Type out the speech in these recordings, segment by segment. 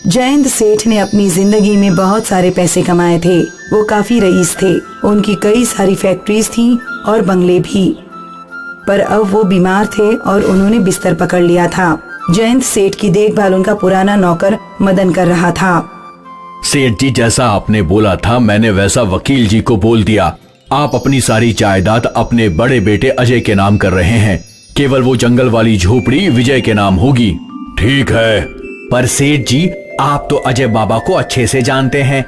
जयंत सेठ ने अपनी जिंदगी में बहुत सारे पैसे कमाए थे। वो काफी रईस थे। उनकी कई सारी फैक्ट्रीज थीं और बंगले भी। पर अब वो बीमार थे और उन्होंने बिस्तर पकड़ लिया था। जयंत सेठ की देखभाल उनका पुराना नौकर मदन कर रहा था। सेठ जी, जैसा आपने बोला था मैंने वैसा वकील जी को बोल दिया। आप अपनी सारी जायदाद अपने बड़े बेटे अजय के नाम कर रहे हैं। केवल वो जंगल वाली झोपड़ी विजय के नाम होगी। ठीक है। पर सेठ जी, आप तो अजय बाबा को अच्छे से जानते हैं,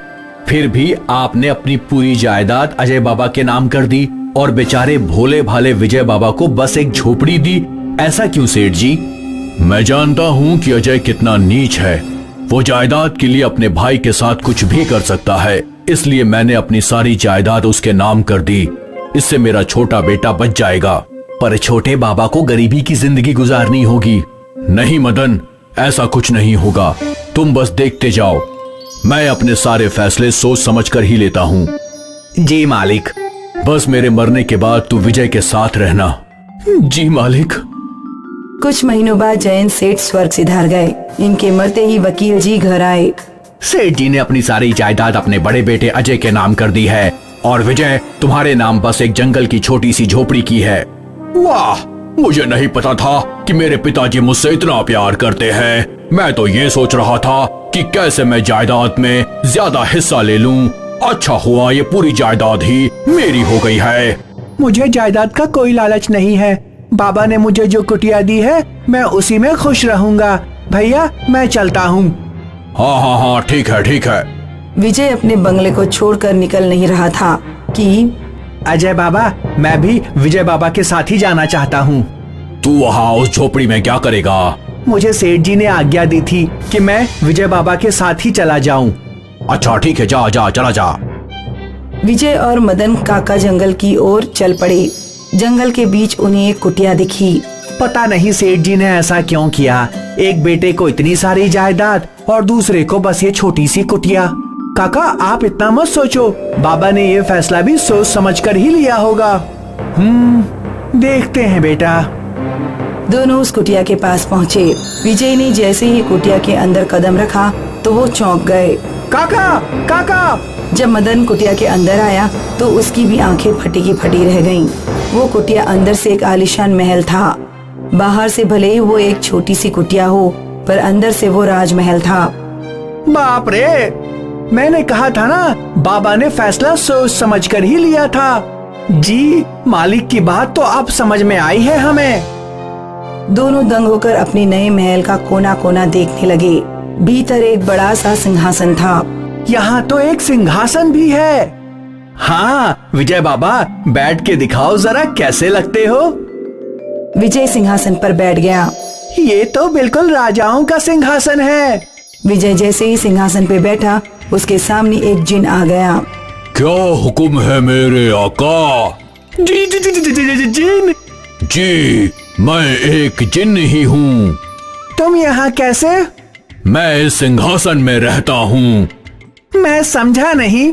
फिर भी आपने अपनी पूरी जायदाद अजय बाबा के नाम कर दी और बेचारे भोले भाले विजय बाबा को बस एक झोपड़ी दी। ऐसा क्यों सेठ जी? मैं जानता हूँ कि अजय कितना नीच है। वो जायदाद के लिए अपने भाई के साथ कुछ भी कर सकता है, इसलिए मैंने अपनी सारी जायदाद उसके नाम कर दी। इससे मेरा छोटा बेटा बच जाएगा। पर छोटे बाबा को गरीबी की जिंदगी गुजारनी होगी। नहीं मदन, ऐसा कुछ नहीं होगा। तुम बस देखते जाओ। मैं अपने सारे फैसले सोच समझकर ही लेता हूँ। जी मालिक। बस मेरे मरने के बाद तू विजय के साथ रहना। जी मालिक। कुछ महीनों बाद जयंत सेठ स्वर्ग सिधार गए। इनके मरते ही वकील जी घर आए। सेठ जी ने अपनी सारी जायदाद अपने बड़े बेटे अजय के नाम कर दी है और विजय तुम्हारे नाम बस एक जंगल की छोटी सी झोपड़ी की है। वाह, मुझे नहीं पता था कि मेरे पिताजी मुझसे इतना प्यार करते हैं। मैं तो ये सोच रहा था कि कैसे मैं जायदाद में ज्यादा हिस्सा ले लूं। अच्छा हुआ ये पूरी जायदाद ही मेरी हो गई है। मुझे जायदाद का कोई लालच नहीं है। बाबा ने मुझे जो कुटिया दी है मैं उसी में खुश रहूंगा। भैया, मैं चलता हूँ। हाँ हाँ हाँ, ठीक है ठीक है। विजय अपने बंगले को छोड़कर निकल नहीं रहा था कि अजय बाबा, मैं भी विजय बाबा के साथ ही जाना चाहता हूँ। तू वहाँ उस झोपड़ी में क्या करेगा? मुझे सेठ जी ने आज्ञा दी थी कि मैं विजय बाबा के साथ ही चला जाऊँ। अच्छा ठीक है, जा जा चला जा। विजय और मदन काका जंगल की ओर चल पड़े। जंगल के बीच उन्हें एक कुटिया दिखी। पता नहीं सेठ जी ने ऐसा क्यों किया। एक बेटे को इतनी सारी जायदाद और दूसरे को बस ये छोटी सी कुटिया। काका, आप इतना मत सोचो। बाबा ने ये फैसला भी सोच समझकर ही लिया होगा। देखते हैं बेटा। दोनों उस कुटिया के पास पहुँचे। विजय ने जैसे ही कुटिया के अंदर कदम रखा तो वो चौंक गए। काका, काका। जब मदन कुटिया के अंदर आया तो उसकी भी आंखें फटी की फटी रह गईं। वो कुटिया अंदर से एक आलीशान महल था। बाहर से भले ही वो एक छोटी सी कुटिया हो, पर अंदर से वो राजमहल था। बाप रे, मैंने कहा था ना, बाबा ने फैसला सोच समझकर ही लिया था। जी, मालिक की बात तो अब समझ में आई है हमें। दोनों दंग होकर अपने नए महल का कोना कोना देखने लगे। भीतर एक बड़ा सा सिंहासन था। यहाँ तो एक सिंहासन भी है। हाँ विजय बाबा, बैठ के दिखाओ जरा कैसे लगते हो। विजय सिंहासन पर बैठ गया। ये तो बिल्कुल राजाओं का सिंहासन है। विजय जैसे ही सिंहासन पे बैठा, उसके सामने एक जिन आ गया। क्या हुक्म है मेरे आका? जी जी जी जी जी जिन। जी, मैं एक जिन ही हूँ। तुम यहाँ कैसे? मैं इस सिंहासन में रहता हूँ। मैं समझा नहीं।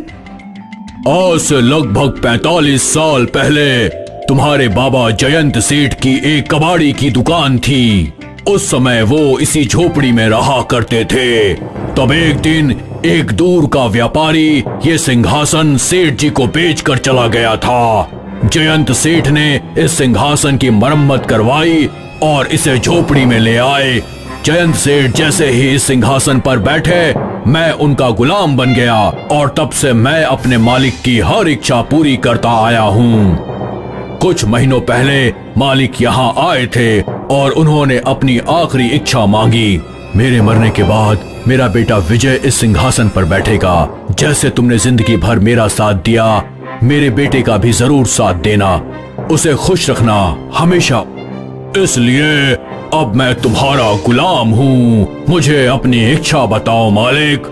आज से लगभग 45 साल पहले तुम्हारे बाबा जयंत सेठ की एक कबाड़ी की दुकान थी। उस समय वो इसी झोपड़ी में रहा करते थे। तब एक दिन एक दूर का व्यापारी ये सिंहासन सेठ जी को बेचकर चला गया था। जयंत सेठ ने इस सिंहासन की मरम्मत करवाई और इसे झोपड़ी में ले आए। जयंत सेठ जैसे ही इस सिंहासन पर बैठे, मैं उनका गुलाम बन गया और तब से मैं अपने मालिक की हर इच्छा पूरी करता आया हूँ। कुछ महीनों पहले मालिक यहाँ आए थे और उन्होंने अपनी आखिरी इच्छा मांगी। मेरे मरने के बाद मेरा बेटा विजय इस सिंहासन पर बैठेगा। जैसे तुमने जिंदगी भर मेरा साथ दिया, मेरे बेटे का भी जरूर साथ देना। उसे खुश रखना हमेशा। इसलिए अब मैं तुम्हारा गुलाम हूँ। मुझे अपनी इच्छा बताओ मालिक।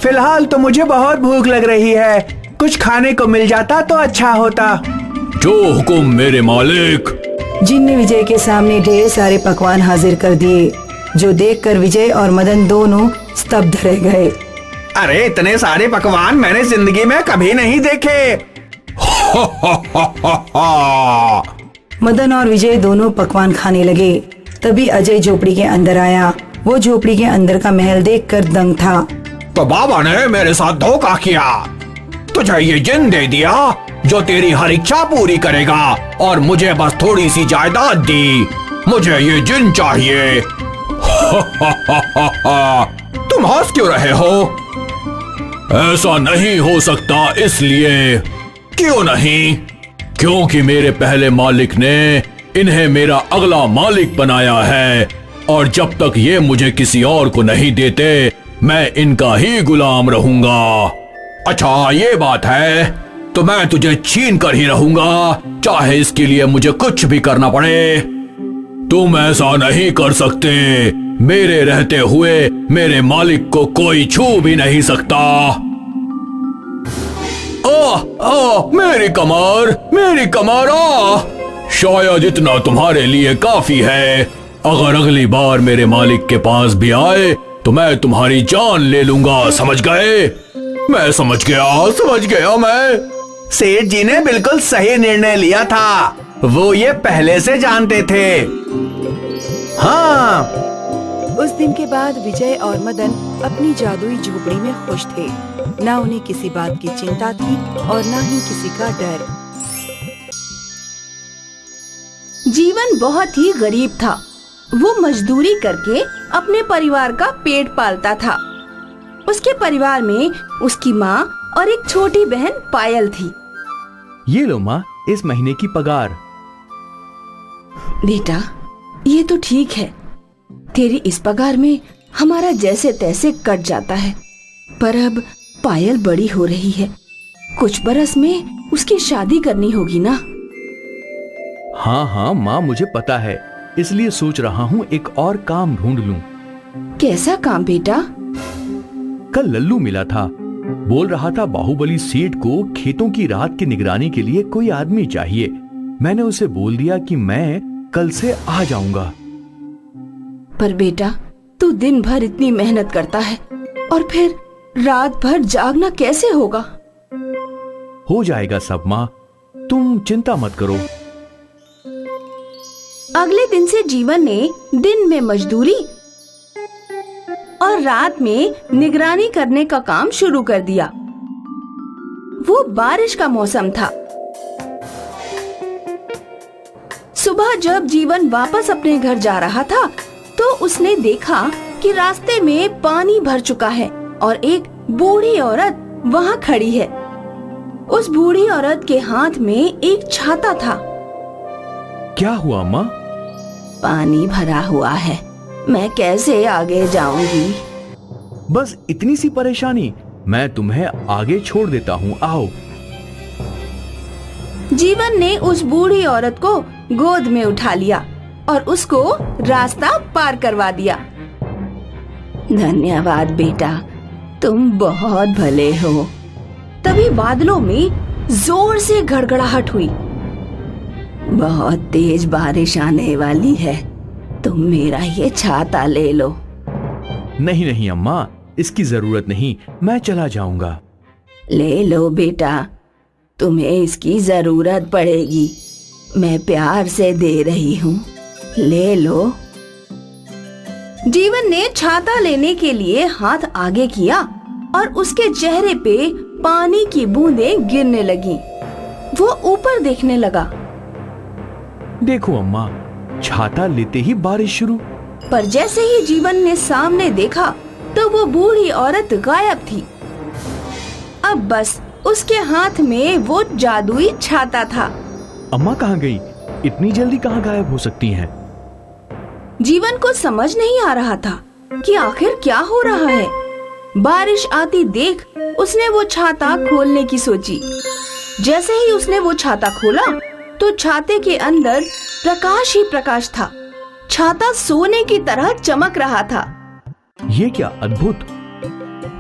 फिलहाल तो मुझे बहुत भूख लग रही है। कुछ खाने को मिल जाता तो अच्छा होता। जो हुक्म मेरे मालिक। जिन ने विजय के सामने ढेर सारे पकवान हाजिर कर दिए, जो देखकर विजय और मदन दोनों स्तब्ध रह गए। अरे, इतने सारे पकवान मैंने जिंदगी में कभी नहीं देखे। मदन और विजय दोनों पकवान खाने लगे। तभी अजय झोपड़ी के अंदर आया। वो झोपड़ी के अंदर का महल देखकर दंग था। तो बाबा ने मेरे साथ धोखा किया। तुझे ये जिन दे दिया जो तेरी हर इच्छा पूरी करेगा और मुझे बस थोड़ी सी जायदाद दी। मुझे ये जिन चाहिए। तुम हंस क्यों रहे हो? ऐसा नहीं हो सकता। इसलिए क्यों नहीं? क्योंकि मेरे पहले मालिक ने इन्हें मेरा अगला मालिक बनाया है और जब तक ये मुझे किसी और को नहीं देते मैं इनका ही गुलाम रहूंगा। अच्छा ये बात है तो मैं तुझे छीन कर ही रहूंगा, चाहे इसके लिए मुझे कुछ भी करना पड़े। तुम ऐसा नहीं कर सकते। मेरे रहते हुए मेरे मालिक को कोई छू भी नहीं सकता। मेरी कमर, मेरी कमर। शायद इतना तुम्हारे लिए काफी है। अगर अगली बार मेरे मालिक के पास भी आए तो मैं तुम्हारी जान ले लूंगा। समझ गए? मैं समझ गया मैं। सेठ जी ने बिल्कुल सही निर्णय लिया था। वो ये पहले से जानते थे। हाँ। उस दिन के बाद विजय और मदन अपनी जादुई झोपड़ी में खुश थे। ना उन्हें किसी बात की चिंता थी और ना ही किसी का डर। जीवन बहुत ही गरीब था। वो मजदूरी करके अपने परिवार का पेट पालता था। उसके परिवार में उसकी माँ और एक छोटी बहन पायल थी। ये लो माँ, इस महीने की पगार। बेटा, ये तो ठीक है। तेरी इस पगार में हमारा जैसे तैसे कट जाता है, पर अब पायल बड़ी हो रही है। कुछ बरस में उसकी शादी करनी होगी ना? हाँ माँ, मुझे पता है। इसलिए सोच रहा हूँ एक और काम ढूंढ लूं। कैसा काम बेटा? कल लल्लू मिला था। बोल रहा था बाहुबली सेठ को खेतों की रात की निगरानी के लिए कोई आदमी चाहिए। मैंने उसे बोल दिया कि मैं कल से आ जाऊंगा। पर बेटा, तू दिन भर इतनी मेहनत करता है और फिर रात भर जागना कैसे होगा? हो जाएगा सब माँ, तुम चिंता मत करो। अगले दिन से जीवन ने दिन में मजदूरी और रात में निगरानी करने का काम शुरू कर दिया। वो बारिश का मौसम था। सुबह जब जीवन वापस अपने घर जा रहा था तो उसने देखा कि रास्ते में पानी भर चुका है और एक बूढ़ी औरत वहाँ खड़ी है। उस बूढ़ी औरत के हाथ में एक छाता था। क्या हुआ माँ? पानी भरा हुआ है, मैं कैसे आगे जाऊंगी? बस इतनी सी परेशानी, मैं तुम्हें आगे छोड़ देता हूँ, आओ। जीवन ने उस बूढ़ी औरत को गोद में उठा लिया और उसको रास्ता पार करवा दिया। धन्यवाद बेटा, तुम बहुत भले हो। तभी बादलों में जोर से गड़गड़ाहट हुई। बहुत तेज बारिश आने वाली है, तुम मेरा ये छाता ले लो। नहीं अम्मा, इसकी जरूरत नहीं, मैं चला जाऊंगा। ले लो बेटा, तुम्हें इसकी जरूरत पड़ेगी। मैं प्यार से दे रही हूँ, ले लो। जीवन ने छाता लेने के लिए हाथ आगे किया और उसके चेहरे पे पानी की बूंदें गिरने लगी। वो ऊपर देखने लगा। देखो अम्मा, छाता लेते ही बारिश शुरू। पर जैसे ही जीवन ने सामने देखा तो वो बूढ़ी औरत गायब थी। अब बस उसके हाथ में वो जादुई छाता था। अम्मा कहाँ गई? इतनी जल्दी कहाँ गायब हो सकती हैं? जीवन को समझ नहीं आ रहा था कि आखिर क्या हो रहा है। बारिश आती देख उसने वो छाता खोलने की सोची। जैसे ही उसने वो छाता खोला तो छाते के अंदर प्रकाश ही प्रकाश था। छाता सोने की तरह चमक रहा था। ये क्या अद्भुत!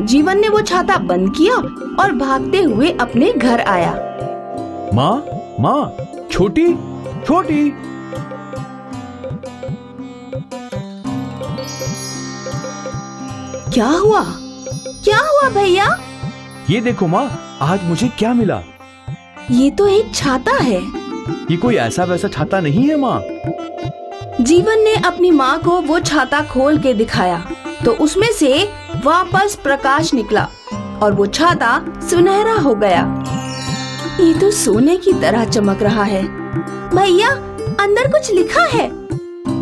जीवन ने वो छाता बंद किया और भागते हुए अपने घर आया। माँ, छोटी। क्या हुआ भैया? ये देखो माँ, आज मुझे क्या मिला। ये तो एक छाता है। ये कोई ऐसा वैसा छाता नहीं है माँ। जीवन ने अपनी माँ को वो छाता खोल के दिखाया तो उसमें से वापस प्रकाश निकला और वो छाता सुनहरा हो गया। ये तो सोने की तरह चमक रहा है। भैया, अंदर कुछ लिखा है,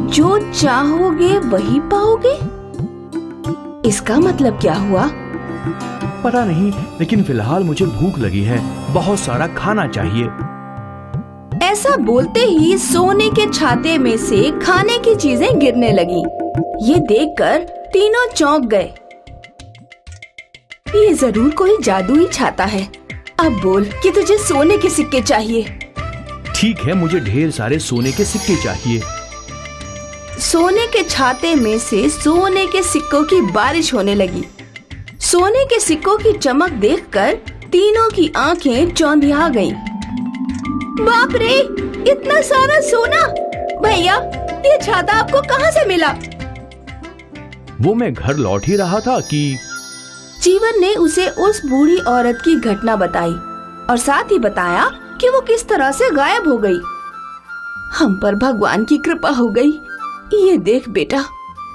जो चाहोगे वही पाओगे। इसका मतलब क्या हुआ? पता नहीं, लेकिन फिलहाल मुझे भूख लगी है, बहुत सारा खाना चाहिए। ऐसा बोलते ही सोने के छाते में से खाने की चीजें गिरने लगी। ये देखकर तीनों चौंक गए। ये जरूर कोई जादुई छाता है। अब बोल कि तुझे सोने के सिक्के चाहिए। ठीक है, मुझे ढेर सारे सोने के सिक्के चाहिए। सोने के छाते में से सोने के सिक्कों की बारिश होने लगी। सोने के सिक्कों की चमक देखकर तीनों की आंखें चौंधिया गईं। बाप रे, इतना सारा सोना! भैया, ये छाता आपको कहाँ से मिला? वो मैं घर लौट ही रहा था कि जीवन ने उसे उस बूढ़ी औरत की घटना बताई और साथ ही बताया कि वो किस तरह से गायब हो गई। हम पर भगवान की कृपा हो गई। ये देख बेटा,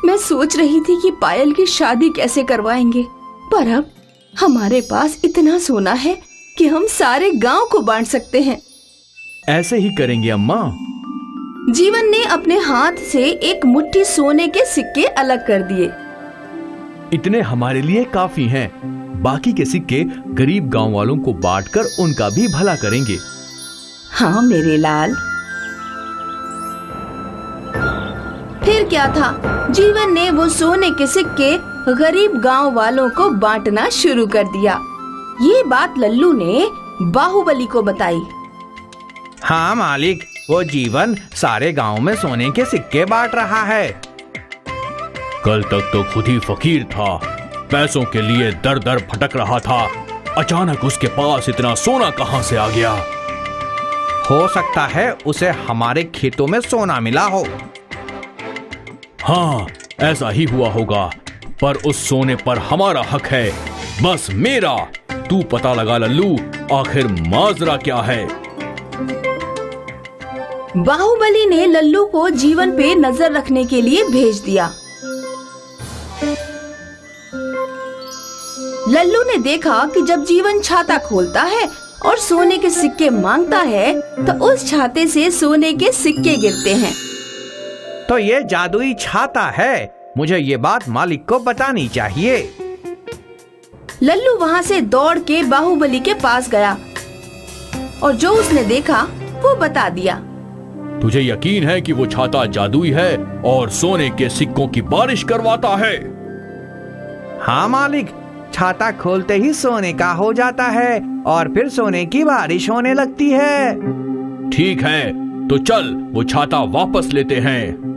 मैं सोच रही थी कि पायल की शादी कैसे करवाएंगे, पर अब हमारे पास इतना सोना है कि हम सारे गांव को बांट सकते हैं। ऐसे ही करेंगे अम्मा। जीवन ने अपने हाथ से एक मुट्ठी सोने के सिक्के अलग कर दिए। इतने हमारे लिए काफी हैं। बाकी के सिक्के गरीब गांव वालों को बांटकर उनका भी भला करेंगे। हाँ मेरे लाल। फिर क्या था, जीवन ने वो सोने के सिक्के गरीब गांव वालों को बांटना शुरू कर दिया। ये बात लल्लू ने बाहुबली को बताई। हाँ मालिक, वो जीवन सारे गांव में सोने के सिक्के बांट रहा है। कल तक तो खुद ही फकीर था, पैसों के लिए दर दर भटक रहा था। अचानक उसके पास इतना सोना कहां से आ गया? हो सकता है उसे हमारे खेतों में सोना मिला हो। हाँ, ऐसा ही हुआ होगा, पर उस सोने पर हमारा हक है, बस मेरा। तू पता लगा लल्लू, आखिर माजरा क्या है? बाहुबली ने लल्लू को जीवन पे नजर रखने के लिए भेज दिया। लल्लू ने देखा कि जब जीवन छाता खोलता है और सोने के सिक्के मांगता है तो उस छाते से सोने के सिक्के गिरते हैं। तो ये जादुई छाता है, मुझे ये बात मालिक को बतानी चाहिए। लल्लू वहाँ से दौड़ के बाहुबली के पास गया और जो उसने देखा वो बता दिया। तुझे यकीन है कि वो छाता जादुई है और सोने के सिक्कों की बारिश करवाता है? हाँ मालिक, छाता खोलते ही सोने का हो जाता है और फिर सोने की बारिश होने लगती है। ठीक है, तो चल वो छाता वापस लेते हैं।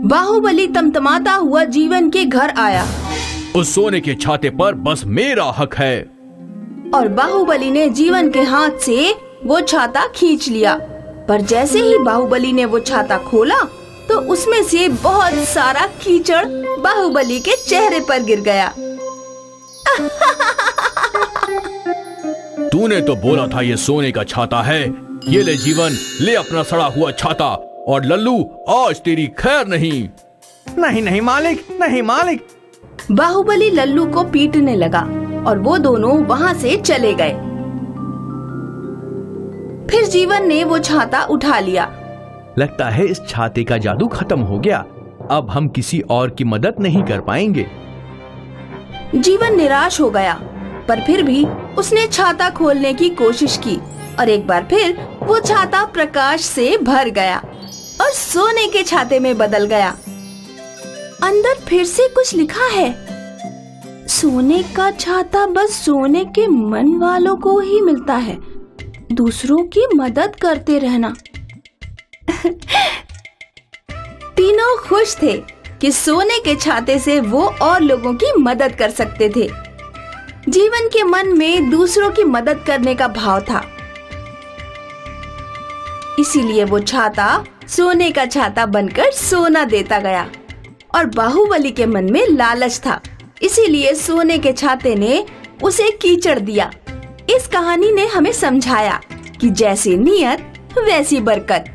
बाहुबली तमतमाता हुआ जीवन के घर आया। उस सोने के छाते पर बस मेरा हक है। और बाहुबली ने जीवन के हाथ से वो छाता खींच लिया, पर जैसे ही बाहुबली ने वो छाता खोला तो उसमें से बहुत सारा कीचड़ बाहुबली के चेहरे पर गिर गया। तूने तो बोला था ये सोने का छाता है। ये ले जीवन, ले अपना सड़ा हुआ छाता। और लल्लू, आज तेरी खैर नहीं। नहीं नहीं मालिक, नहीं मालिक। बाहुबली लल्लू को पीटने लगा और वो दोनों वहाँ से चले गए। फिर जीवन ने वो छाता उठा लिया। लगता है इस छाते का जादू खत्म हो गया। अब हम किसी और की मदद नहीं कर पाएंगे। जीवन निराश हो गया, पर फिर भी उसने छाता खोलने की कोशिश की और एक बार फिर वो छाता प्रकाश से भर गया और सोने के छाते में बदल गया। अंदर फिर से कुछ लिखा है, सोने का छाता बस सोने के मन वालों को ही मिलता है, दूसरों की मदद करते रहना। तीनों खुश थे कि सोने के छाते से वो और लोगों की मदद कर सकते थे। जीवन के मन में दूसरों की मदद करने का भाव था, इसीलिए वो छाता सोने का छाता बनकर सोना देता गया। और बाहुबली के मन में लालच था, इसीलिए सोने के छाते ने उसे कीचड़ दिया। इस कहानी ने हमें समझाया कि जैसी नियत वैसी बरकत।